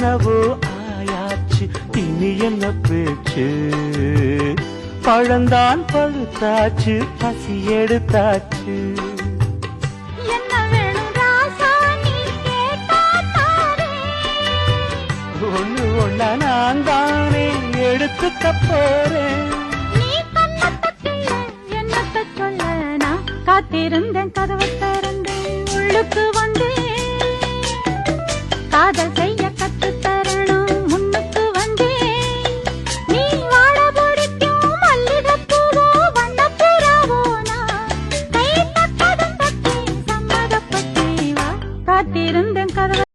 என்னவோ ஆயாச்சு இனி என்ன பேச்சு பழந்தான் பழுத்தாச்சு பசி எடுத்தாச்சு என்ன வேணும் ராசா நீ கேட்டா ஒண்ணு ஒண்ணா நான் தானே எடுத்துக்க போறேன் நீ கண்ணத்தட்டில என்னத்த சொல்ல நான் காத்திருந்தேன் கதவை திறந்தேன் உள்ளுக்கு வந்தேன் காதல்